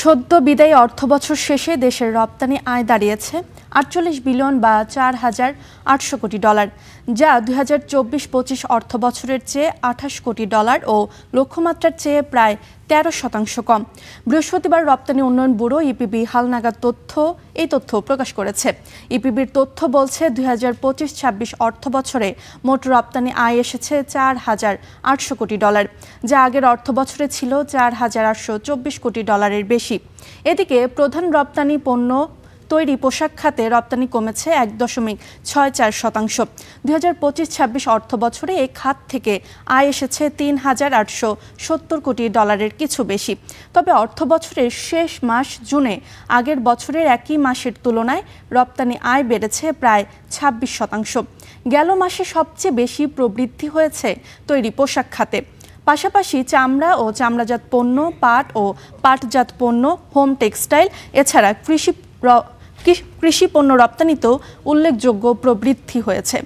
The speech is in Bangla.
সদ্য বিদায়ী অর্থবছর শেষে দেশের রপ্তানি আয় দাঁড়িয়েছে ৪৮ বিলিয়ন বা $৪,৮০০ কোটি, যা ২০২৪-২৫ অর্থবছরের চেয়ে $২৮ কোটি ও লক্ষ্যমাত্রার চেয়ে প্রায় ১৩% কম। বৃহস্পতিবার রপ্তানি উন্নয়ন ব্যুরো ইপিবি হালনাগাদ এই তথ্য প্রকাশ করেছে। ইপিবির তথ্য বলছে ২০২৫-২৬ অর্থবছরে মোট রপ্তানি আয় এসেছে $৪,৮০০ কোটি, যা আগের অর্থবছরে ছিল $৪,৮২৪ কোটি বেশি। এদিকে প্রধান রপ্তানি পণ্য তৈরি পোশাক খাতে রপ্তানি কমেছে ১.৬৪%। ২০২৫-২৬ অর্থবছরে এই খাত থেকে আয় এসেছে $৩,৮৭০ কোটি কিছু বেশি। তবে অর্থবছরের শেষ মাস জুনে আগের বছরের একই মাসের তুলনায় রপ্তানি আয় বেড়েছে প্রায় ২৬%। গেল মাসে সবচেয়ে বেশি প্রবৃদ্ধি হয়েছে তৈরি পোশাক খাতে। পাশাপাশি চামড়া ও চামড়াজাত পণ্য, পাট ও পাটজাত পণ্য, হোম টেক্সটাইল এছাড়া কৃষি পণ্য রপ্তানিতেও উল্লেখযোগ্য প্রবৃদ্ধি হয়েছে।